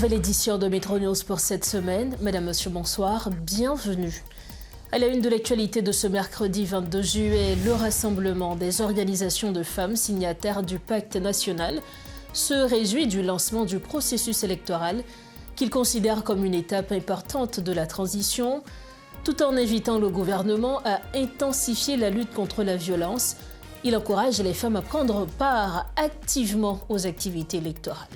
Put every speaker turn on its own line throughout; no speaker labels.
Nouvelle édition de Métro News pour cette semaine. Mesdames, Messieurs, bonsoir, bienvenue. À la une de l'actualité de ce mercredi 22 juillet, le rassemblement des organisations de femmes signataires du Pacte national se réjouit du lancement du processus électoral qu'il considère comme une étape importante de la transition, tout en invitant le gouvernement à intensifier la lutte contre la violence. Il encourage les femmes à prendre part activement aux activités électorales.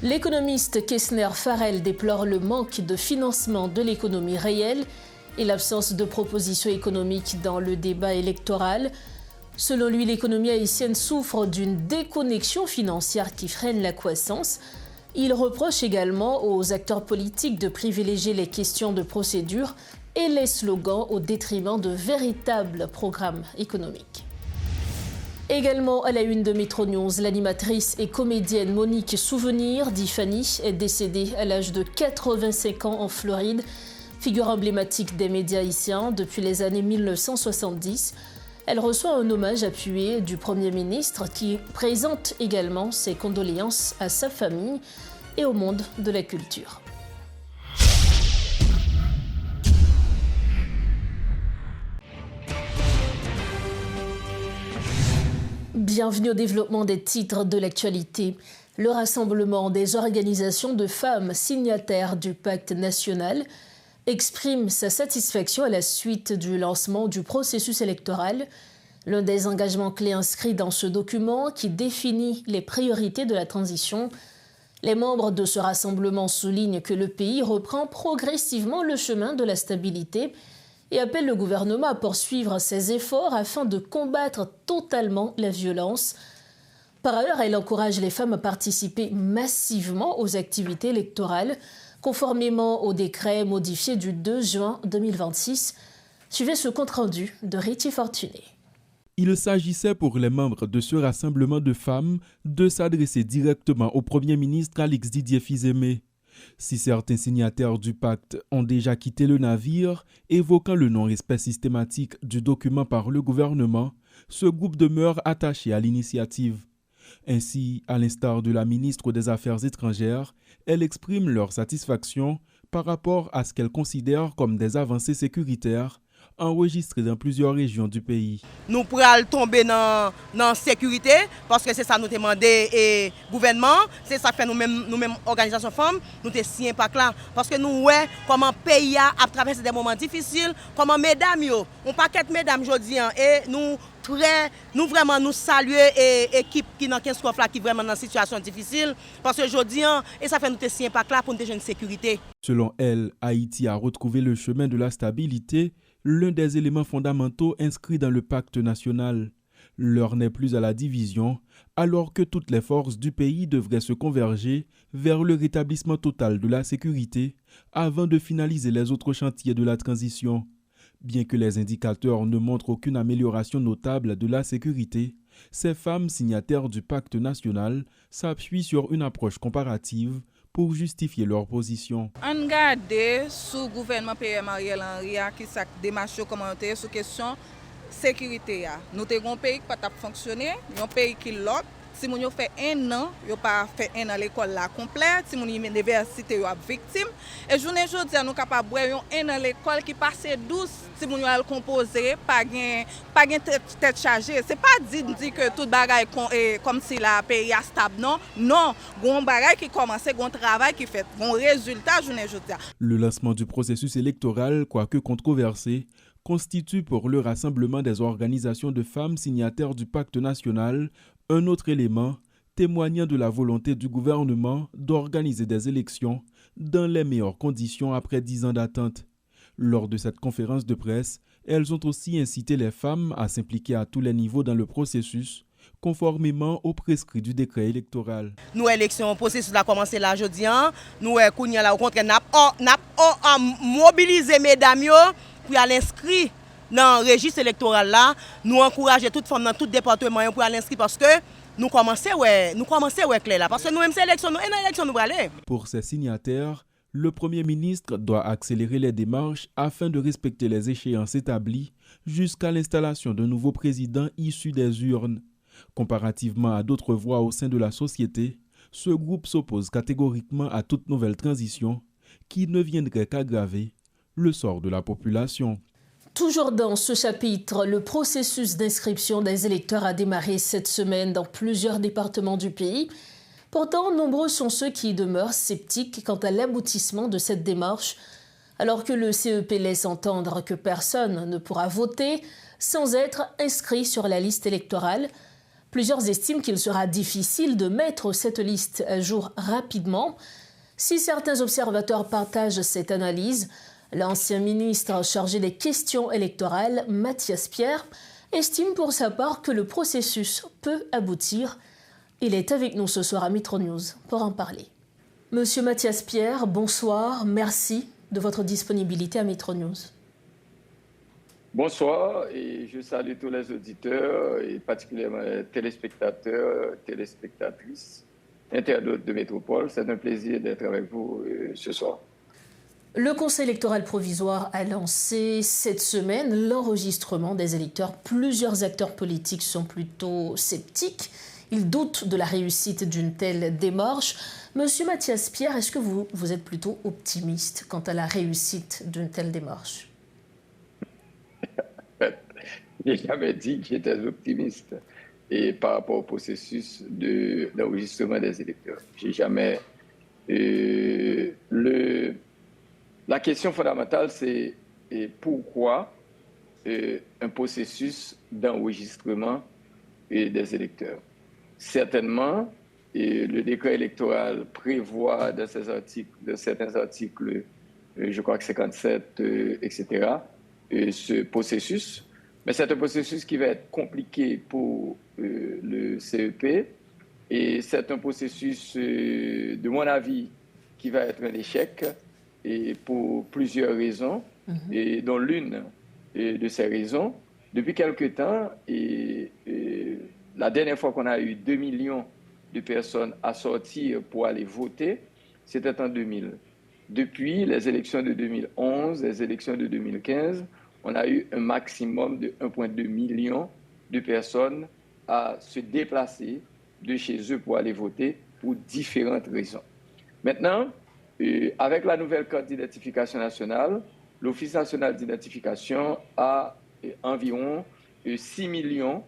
L'économiste Kessner Farrell déplore le manque de financement de l'économie réelle et l'absence de propositions économiques dans le débat électoral. Selon lui, l'économie haïtienne souffre d'une déconnexion financière qui freine la croissance. Il reproche également aux acteurs politiques de privilégier les questions de procédure et les slogans au détriment de véritables programmes économiques. Également à la une de Métro News, l'animatrice et comédienne Monique Souvenir, dit Fanny, est décédée à l'âge de 85 ans en Floride, figure emblématique des médias haïtiens depuis les années 1970. Elle reçoit un hommage appuyé du Premier ministre qui présente également ses condoléances à sa famille et au monde de la culture. Bienvenue au développement des titres de l'actualité. Le rassemblement des organisations de femmes signataires du Pacte national exprime sa satisfaction à la suite du lancement du processus électoral. L'un des engagements clés inscrits dans ce document qui définit les priorités de la transition. Les membres de ce rassemblement soulignent que le pays reprend progressivement le chemin de la stabilité et appelle le gouvernement à poursuivre ses efforts afin de combattre totalement la violence. Par ailleurs, elle encourage les femmes à participer massivement aux activités électorales, conformément au décret modifié du 2 juin 2026. Suivez ce compte-rendu de Richie Fortuné.
Il s'agissait pour les membres de ce rassemblement de femmes de s'adresser directement au Premier ministre Alex Didier Fils-Aimé. Si certains signataires du pacte ont déjà quitté le navire, évoquant le non-respect systématique du document par le gouvernement, ce groupe demeure attaché à l'initiative. Ainsi, à l'instar de la ministre des Affaires étrangères, elles expriment leur satisfaction par rapport à ce qu'elles considèrent comme des avancées sécuritaires enregistrées dans plusieurs régions du pays.
Nous pourrons tomber dans la sécurité parce que c'est ça nous demandé et gouvernement, c'est ça fait nous-mêmes organisation femmes, nous te signé pas là parce que nous ouais comment pays a traversé des moments difficiles, comment mesdames yo, on paquet mesdames jodi et nous vraiment nous saluer et équipe qui dans 15 là qui vraiment dans situation difficile parce que jodi et ça fait nous te signé pas là pour nous une sécurité.
Selon elle, Haïti a retrouvé le chemin de la stabilité, l'un des éléments fondamentaux inscrits dans le pacte national. L'heure n'est plus à la division, alors que toutes les forces du pays devraient se converger vers le rétablissement total de la sécurité avant de finaliser les autres chantiers de la transition. Bien que les indicateurs ne montrent aucune amélioration notable de la sécurité, ces femmes signataires du pacte national s'appuient sur une approche comparative pour justifier leur position.
On regarde sous le gouvernement PM Ariel Henry qui s'est démarché commenter sur la question sécurité. Nous avons un pays qui n'a pas fonctionné, un pays qui l'autre. Si nous fait un an, nous pas fait un an à l'école complète, si nous sommes à l'université, nous sommes victimes. Et je ne dis pas nous capables de un an à l'école qui passe 12, si nous sommes composé, pas de tête chargée. Ce n'est pas dire que tout bagaille comme si le pays est stable. Non, non. Il y a un bagaille qui commence, il y a un travail qui fait, un résultat, je ne dis pas.
Le lancement du processus électoral, quoique controversé, constitue pour le rassemblement des organisations de femmes signataires du pacte national un autre élément témoignant de la volonté du gouvernement d'organiser des élections dans les meilleures conditions après 10 ans d'attente. Lors de cette conférence de presse, elles ont aussi incité les femmes à s'impliquer à tous les niveaux dans le processus, conformément aux prescrits du décret électoral.
Nous élection processus a commencé là aujourd'hui, nous kounya là au contraire n'a mobiliser mesdames pour aller inscrire dans le registre électoral là, nous encourager toutes femmes dans tout département pour aller inscrire parce que nous commençons clair là parce que nous même sélection nous une élection nous aller.
Pour ces signataires, le Premier ministre doit accélérer les démarches afin de respecter les échéances établies jusqu'à l'installation d'un nouveau président issu des urnes. Comparativement à d'autres voix au sein de la société, Ce groupe s'oppose catégoriquement à toute nouvelle transition qui ne viendrait qu'aggraver le sort de la population.
Toujours dans ce chapitre, le processus d'inscription des électeurs a démarré cette semaine dans plusieurs départements du pays. Pourtant, nombreux sont ceux qui demeurent sceptiques quant à l'aboutissement de cette démarche, alors que le CEP laisse entendre que personne ne pourra voter sans être inscrit sur la liste électorale. Plusieurs estiment qu'il sera difficile de mettre cette liste à jour rapidement. Si certains observateurs partagent cette analyse, l'ancien ministre chargé des questions électorales, Mathias Pierre, estime pour sa part que le processus peut aboutir. Il est avec nous ce soir à Metro News pour en parler. Monsieur Mathias Pierre, bonsoir. Merci de votre disponibilité à Metro News.
Bonsoir et je salue tous les auditeurs et particulièrement les téléspectateurs, téléspectatrices, internautes de Métropole. C'est un plaisir d'être avec vous ce soir.
Le Conseil électoral provisoire a lancé cette semaine l'enregistrement des électeurs. Plusieurs acteurs politiques sont plutôt sceptiques. Ils doutent de la réussite d'une telle démarche. Monsieur Mathias Pierre, est-ce que vous êtes plutôt optimiste quant à la réussite d'une telle démarche?
Je n'ai jamais dit que j'étais optimiste et par rapport au processus d'enregistrement des électeurs. J'ai jamais... La question fondamentale, c'est pourquoi un processus d'enregistrement des électeurs. Certainement, le décret électoral prévoit dans certains articles, je crois que 57, etc., ce processus. Mais c'est un processus qui va être compliqué pour le CEP et c'est un processus, de mon avis, qui va être un échec et pour plusieurs raisons. Et dont l'une de ces raisons, depuis quelque temps, la dernière fois qu'on a eu 2 millions de personnes à sortir pour aller voter, c'était en 2000. Depuis les élections de 2011, les élections de 2015, on a eu un maximum de 1,2 million de personnes à se déplacer de chez eux pour aller voter pour différentes raisons. Maintenant, avec la nouvelle carte d'identification nationale, l'Office national d'identification a environ 6 millions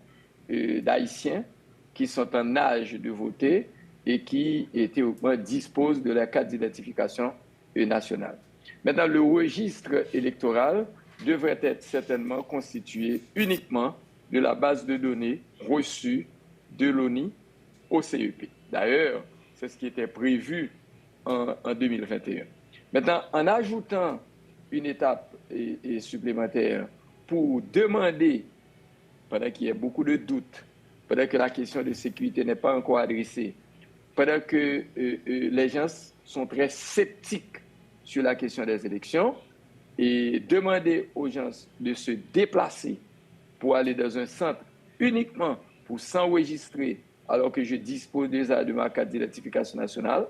d'Haïtiens qui sont en âge de voter et qui théoriquement disposent de la carte d'identification nationale. Maintenant, le registre électoral devrait être certainement constitué uniquement de la base de données reçue de l'ONI au CEP. D'ailleurs, c'est ce qui était prévu en 2021. Maintenant, en ajoutant une étape supplémentaire pour demander, pendant qu'il y a beaucoup de doutes, pendant que la question de sécurité n'est pas encore adressée, pendant que les gens sont très sceptiques sur la question des élections, et demander aux gens de se déplacer pour aller dans un centre uniquement pour s'enregistrer alors que je dispose déjà de ma carte d'identification nationale,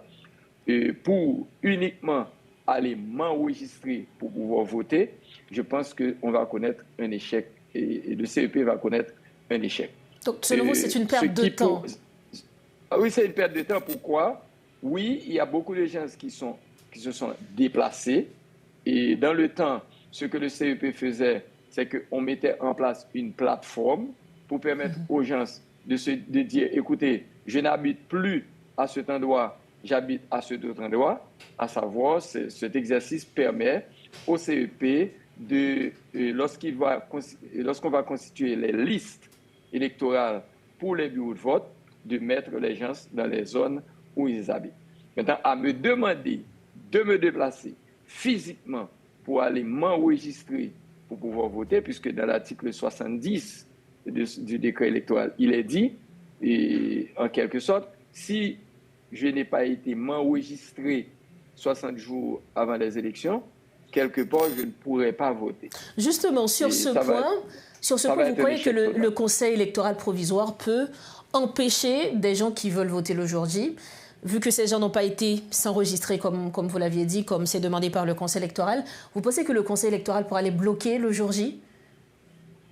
et pour uniquement aller m'enregistrer pour pouvoir voter, je pense qu'on va connaître un échec et le CEP va connaître un échec.
Donc, selon vous, c'est une perte de temps?
Oui, c'est une perte de temps. Pourquoi? Oui, il y a beaucoup de gens qui se sont déplacés. Et dans le temps, ce que le CEP faisait, c'est qu'on mettait en place une plateforme pour permettre aux gens de dire, écoutez, je n'habite plus à cet endroit, j'habite à cet autre endroit. À savoir, cet exercice permet au CEP, lorsqu'on va constituer les listes électorales pour les bureaux de vote, de mettre les gens dans les zones où ils habitent. Maintenant, à me demander de me déplacer physiquement pour aller m'enregistrer pour pouvoir voter, puisque dans l'article 70 du décret électoral, il est dit, et en quelque sorte, si je n'ai pas été m'enregistrer 60 jours avant les élections, quelque part, je ne pourrais pas voter.
Justement, sur ce point, vous croyez que le Conseil électoral provisoire peut empêcher des gens qui veulent voter le jour J, vu que ces gens n'ont pas été s'enregistrer, comme vous l'aviez dit, comme c'est demandé par le Conseil électoral, vous pensez que le Conseil électoral pourra les bloquer le jour J?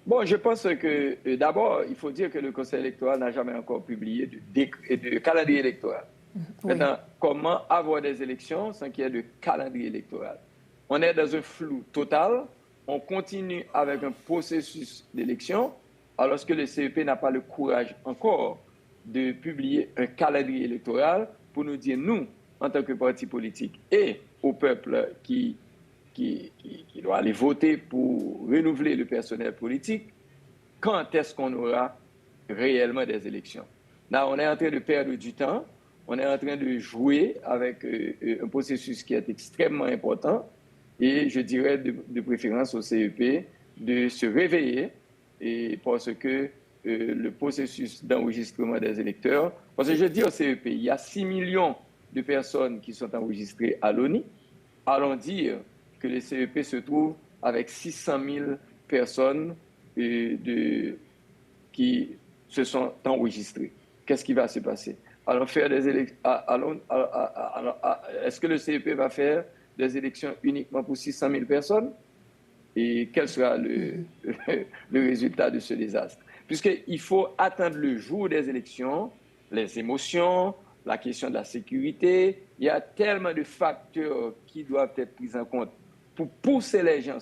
Bon, je pense que d'abord, il faut dire que le Conseil électoral n'a jamais encore publié de calendrier électoral.
Oui.
Maintenant, comment avoir des élections sans qu'il y ait de calendrier électoral? On est dans un flou total. On continue avec un processus d'élection alors que le CEP n'a pas le courage encore de publier un calendrier électoral pour nous dire, nous, en tant que parti politique, et au peuple qui doit aller voter pour renouveler le personnel politique, quand est-ce qu'on aura réellement des élections? Là, on est en train de perdre du temps, on est en train de jouer avec un processus qui est extrêmement important, et je dirais de préférence au CEP de se réveiller, et parce que le processus d'enregistrement des électeurs, parce que je dis au CEP, il y a 6 millions de personnes qui sont enregistrées à l'ONI, allons dire que le CEP se trouve avec 600 000 personnes qui se sont enregistrées. Qu'est-ce qui va se passer? Allons faire des élections. Est-ce que le CEP va faire des élections uniquement pour 600 000 personnes? Et quel sera le résultat de ce désastre? Puisqu'il faut attendre le jour des élections, les émotions, la question de la sécurité. Il y a tellement de facteurs qui doivent être pris en compte pour pousser les gens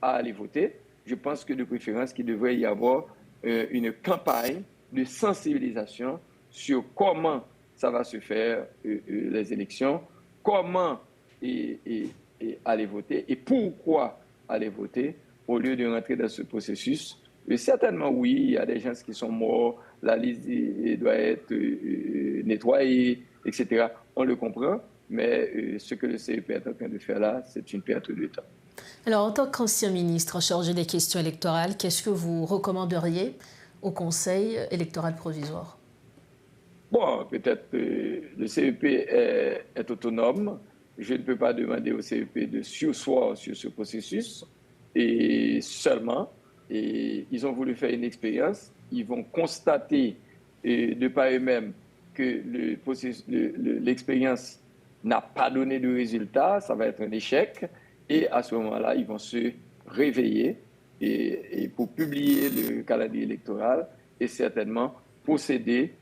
à aller voter. Je pense que de préférence, qu'il devrait y avoir une campagne de sensibilisation sur comment ça va se faire, les élections, comment aller voter et pourquoi aller voter au lieu de rentrer dans ce processus. Et certainement, oui, il y a des gens qui sont morts, la liste doit être nettoyée, etc. On le comprend, mais ce que le CEP est en train de faire là, c'est une perte de temps.
Alors, en tant qu'ancien ministre chargé des questions électorales, qu'est-ce que vous recommanderiez au Conseil électoral provisoire?
Bon, peut-être le CEP est autonome. Je ne peux pas demander au CEP de surseoir sur ce processus. Et seulement, ils ont voulu faire une expérience. Ils vont constater de par eux-mêmes que l'expérience n'a pas donné de résultat. Ça va être un échec. Et à ce moment-là, ils vont se réveiller et pour publier le calendrier électoral et certainement procéder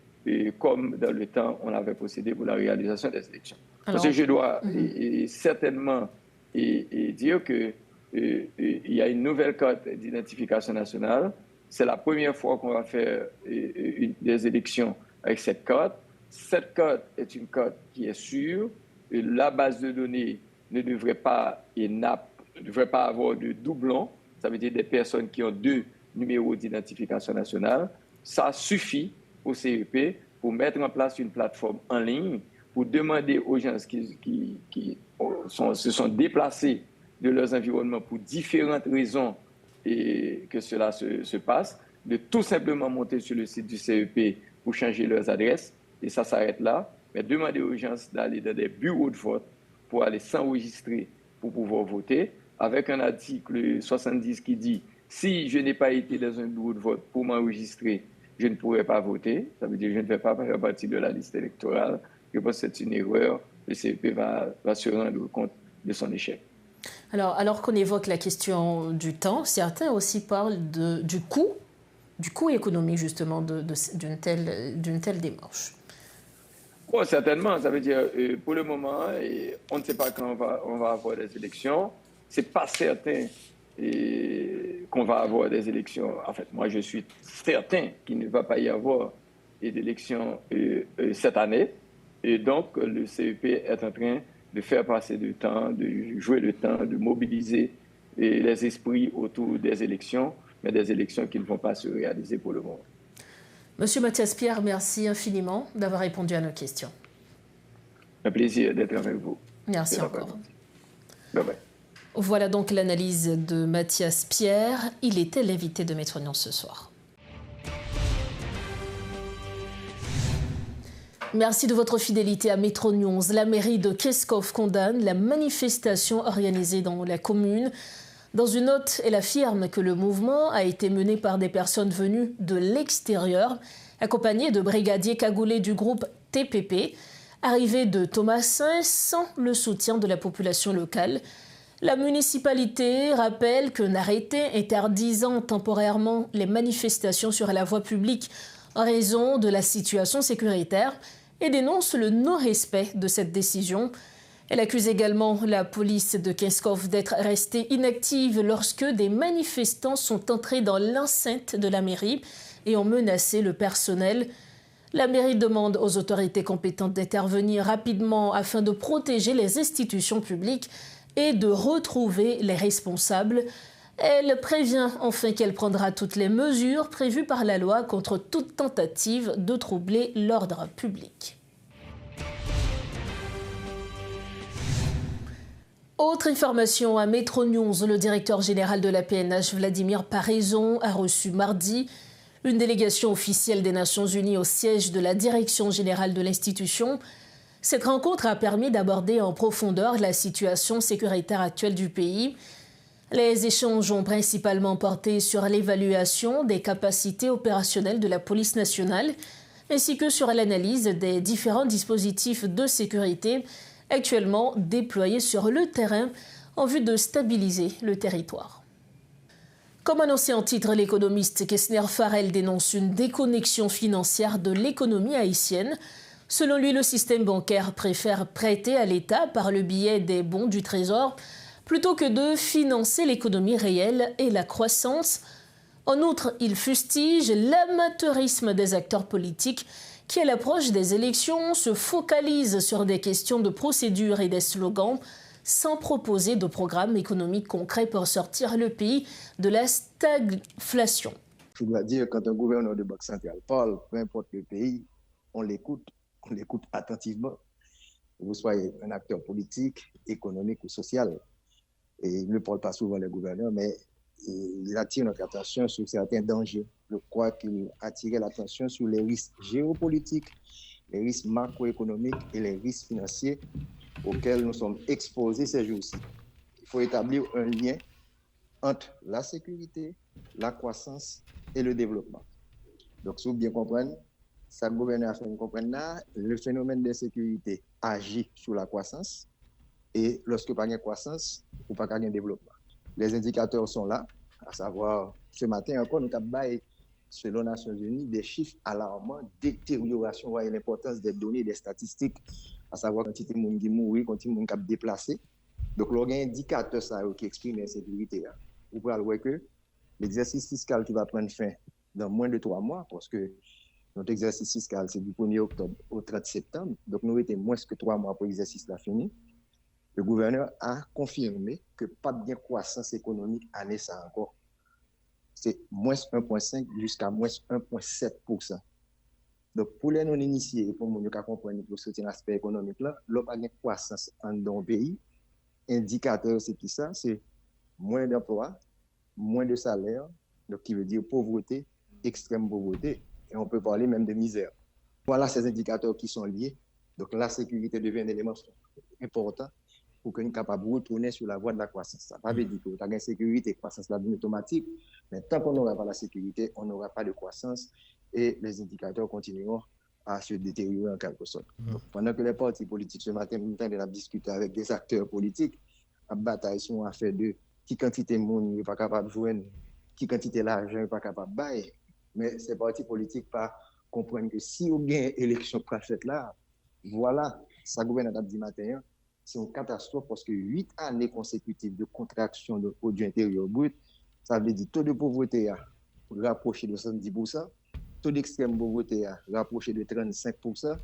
comme dans le temps on avait procédé pour la réalisation des élections. Alors, parce que je dois certainement dire qu'il y a une nouvelle carte d'identification nationale. C'est la première fois qu'on va faire des élections avec cette carte. Cette carte est une carte qui est sûre. Et la base de données ne devrait pas avoir de doublons. Ça veut dire des personnes qui ont 2 numéros d'identification nationale. Ça suffit au CEP pour mettre en place une plateforme en ligne pour demander aux gens qui se sont déplacés de leurs environnements pour différentes raisons et que cela se passe, de tout simplement monter sur le site du CEP pour changer leurs adresses. Et ça s'arrête là. Mais demander aux gens d'aller dans des bureaux de vote pour aller s'enregistrer pour pouvoir voter, avec un article 70 qui dit « Si je n'ai pas été dans un bureau de vote pour m'enregistrer, je ne pourrai pas voter. » Ça veut dire que je ne vais pas faire partie de la liste électorale. Je pense que c'est une erreur. Le CEP va se rendre compte de son échec.
Alors qu'on évoque la question du temps, certains aussi parlent du coût économique justement d'une telle démarche.
Bon, certainement, ça veut dire pour le moment, on ne sait pas quand on va avoir des élections. Ce n'est pas certain qu'on va avoir des élections. En fait, moi, je suis certain qu'il ne va pas y avoir d'élections cette année. Et donc, le CEP est en train de faire passer du temps, de jouer le temps, de mobiliser les esprits autour des élections, mais des élections qui ne vont pas se réaliser pour le moment.
Monsieur Mathias Pierre, merci infiniment d'avoir répondu à nos questions.
Un plaisir d'être avec vous.
Merci encore.
Bye bye.
Voilà donc l'analyse de Mathias Pierre. Il était l'invité de Maître Nion ce soir. Merci de votre fidélité à Métro News. La mairie de Keskov condamne la manifestation organisée dans la commune. Dans une note, elle affirme que le mouvement a été mené par des personnes venues de l'extérieur, accompagnées de brigadiers cagoulés du groupe TPP, arrivés de Thomasin sans le soutien de la population locale. La municipalité rappelle qu'un arrêté interdisant temporairement les manifestations sur la voie publique en raison de la situation sécuritaire et dénonce le non-respect de cette décision. Elle accuse également la police de Kinskov d'être restée inactive lorsque des manifestants sont entrés dans l'enceinte de la mairie et ont menacé le personnel. La mairie demande aux autorités compétentes d'intervenir rapidement afin de protéger les institutions publiques et de retrouver les responsables. Elle prévient enfin qu'elle prendra toutes les mesures prévues par la loi contre toute tentative de troubler l'ordre public. Autre information à Metro News, le directeur général de la PNH, Vladimir Paraison, a reçu mardi une délégation officielle des Nations Unies au siège de la direction générale de l'institution. Cette rencontre a permis d'aborder en profondeur la situation sécuritaire actuelle du pays. Les échanges ont principalement porté sur l'évaluation des capacités opérationnelles de la police nationale, ainsi que sur l'analyse des différents dispositifs de sécurité actuellement déployés sur le terrain en vue de stabiliser le territoire. Comme annoncé en titre, l'économiste Kessner Farrell dénonce une déconnexion financière de l'économie haïtienne. Selon lui, le système bancaire préfère prêter à l'État par le biais des bons du Trésor plutôt que de financer l'économie réelle et la croissance. En outre, il fustige l'amateurisme des acteurs politiques qui, à l'approche des élections, se focalisent sur des questions de procédure et des slogans sans proposer de programme économique concret pour sortir le pays de la stagflation.
Je dois dire, quand un gouverneur de Banque centrale parle, peu importe le pays, on l'écoute attentivement. Que vous soyez un acteur politique, économique ou social. Et il ne parle pas souvent les gouverneurs, mais il attire notre attention sur certains dangers. Je crois qu'il attirait l'attention sur les risques géopolitiques, les risques macroéconomiques et les risques financiers auxquels nous sommes exposés ces jours-ci. Il faut établir un lien entre la sécurité, la croissance et le développement. Donc, si vous bien comprenez, ça le gouverneur a fait comprendre là, le phénomène d'insécurité agit sur la croissance et lorsque pas de croissance, ou pas de développement. Les indicateurs sont là, à savoir, ce matin encore, nous avons baillé, selon les Nations Unies, des chiffres alarmants, détérioration et l'importance des données, des statistiques, à savoir quantité de monde qui mourit, quantité de monde qui a déplacé. Donc, il y a un indicateur qui exprime l'insécurité. Vous pouvez voir que l'exercice fiscal qui va prendre fin dans moins de 3 mois, parce que notre exercice fiscal, c'est du 1er octobre au 30 septembre, donc nous étions moins que 3 mois pour l'exercice là fini. Le gouverneur a confirmé que pas de croissance économique année ça encore. C'est moins 1,5 jusqu'à moins 1,7%. Donc, pour les non-initiés, pour nous comprendre pour soutenir l'aspect économique, là, l'on a une croissance dans le pays. Indicateur, c'est qui ça? C'est moins d'emplois, moins de salaire, donc qui veut dire pauvreté, extrême pauvreté, et on peut parler même de misère. Voilà ces indicateurs qui sont liés. Donc, la sécurité devient un élément important pour que nous soyons capables de retourner sur la voie de la croissance. Ça ne veut pas dire que la sécurité et la croissance là automatique, mais tant qu'on n'aura pas la sécurité, on n'aura pas de croissance et les indicateurs continueront à se détériorer en quelque sorte. Donc, pendant que les partis politiques ce matin, nous avons discuté avec des acteurs politiques, la bataille sur l'affaire de qui quantité de monde n'est pas capable de joindre, qui quantité d'argent n'est pas capable de bailler. Mais ces partis politiques pas comprennent que si on gagne l'élection faite là, voilà, ça gouverne à dit matin. C'est une catastrophe parce que 8 années consécutives de contraction de produit intérieur brut, ça veut dire taux de pauvreté a rapproché de 70%, taux d'extrême pauvreté a rapproché de 35%.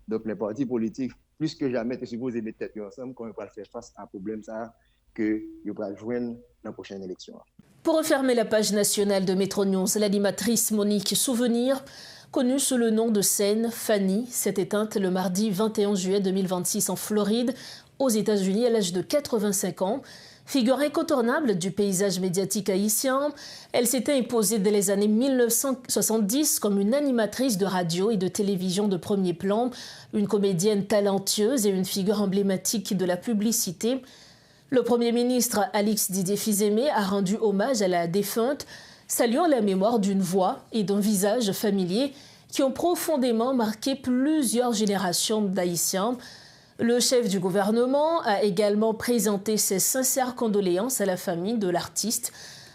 Donc les partis politiques, plus que jamais, sont supposés mettre tête ensemble quand ils vont faire face à un problème ça que ils vont joindre dans la prochaine élection.
Pour refermer la page nationale de Metro News, l'animatrice Monique Souvenir, connue sous le nom de scène Fanny, s'est éteinte le mardi 21 juillet 2026 en Floride, aux États-Unis, à l'âge de 85 ans. Figure incontournable du paysage médiatique haïtien, elle s'était imposée dès les années 1970 comme une animatrice de radio et de télévision de premier plan, une comédienne talentueuse et une figure emblématique de la publicité. Le Premier ministre Alix Didier Fils-Aimé a rendu hommage à la défunte, saluant la mémoire d'une voix et d'un visage familier qui ont profondément marqué plusieurs générations d'Haïtiens. Le chef du gouvernement a également présenté ses sincères condoléances à la famille de l'artiste,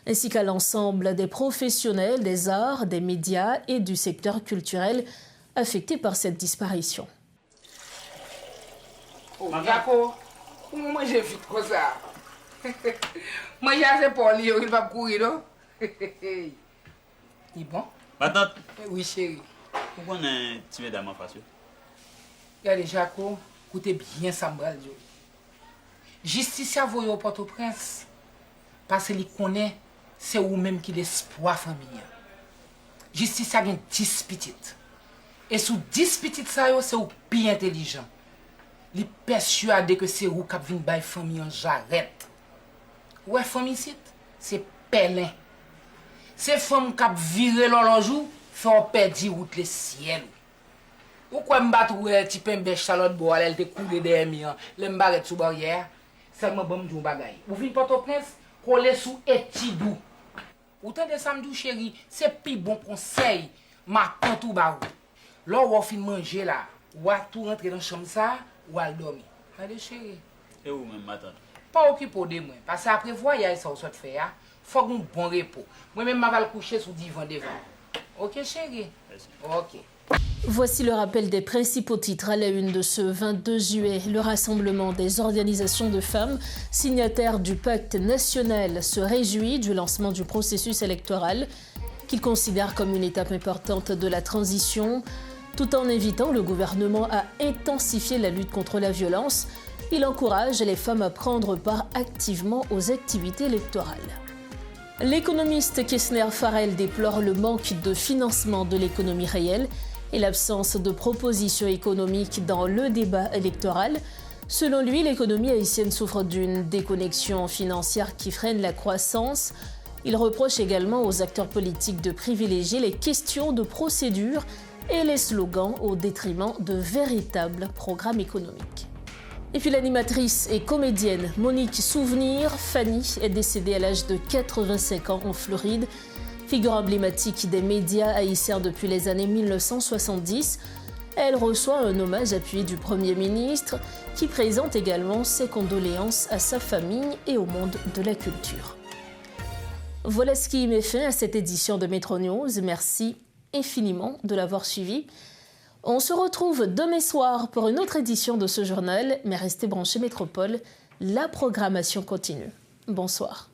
ainsi qu'à l'ensemble des professionnels des arts, des médias et du secteur culturel affectés par cette disparition.
Oh, d'accord. Moi, j'ai vite comme ça. Moi, j'ai assez pour lui, il va courir, non? Il bon?
Ma tante.
Oui, chérie.
Pourquoi on est tiré dans ma face?
Regardez, Jaco, écoutez bien ça, m'bradio. Justice a voyé au Port-au-Prince. Parce qu'il connaît, c'est vous-même qui l'espoir famille. Justice a 10 petites. Et sous 10 petites, c'est vous bien intelligent. Il est persuadé que c'est vous qui venez de famille en jarrette. Ouais, famille, c'est Pélin. C'est femme qui viré l'an jour, fait perdre route le ciel. Pourquoi me battre un petit peu de Charlotte Boal, elle te coulé derrière, le m'barret sous barrière, seulement bon me bagaille. Vous venez Port-au-Prince, coller sous Etidou. Autant de samedi chéri, c'est plus bon conseil, ma tante ou barou. Là où on fin manger là, ou à tout rentrer dans la chambre ça, ou à dormir. Allez chéri.
Et où même ma tante?
Pas occupé de moi, parce qu'après voyage ça on souhaite faire, faut un bon repos. Moi-même je vais le coucher sous divan devant. OK chéri?
Merci.
OK.
Voici le rappel des principaux titres à la une de ce 22 juillet. Le rassemblement des organisations de femmes signataires du pacte national se réjouit du lancement du processus électoral qu'il considère comme une étape importante de la transition. Tout en invitant le gouvernement à intensifier la lutte contre la violence, il encourage les femmes à prendre part activement aux activités électorales. L'économiste Kessner Farrell déplore le manque de financement de l'économie réelle et l'absence de propositions économiques dans le débat électoral. Selon lui, l'économie haïtienne souffre d'une déconnexion financière qui freine la croissance. Il reproche également aux acteurs politiques de privilégier les questions de procédure et les slogans au détriment de véritables programmes économiques. Et puis l'animatrice et comédienne Monique Souvenir, Fanny, est décédée à l'âge de 85 ans en Floride. Figure emblématique des médias haïtiens depuis les années 1970, elle reçoit un hommage appuyé du Premier ministre qui présente également ses condoléances à sa famille et au monde de la culture. Voilà ce qui met fin à cette édition de Métro News. Merci infiniment de l'avoir suivi. On se retrouve demain soir pour une autre édition de ce journal, mais restez branchés Métropole, la programmation continue. Bonsoir.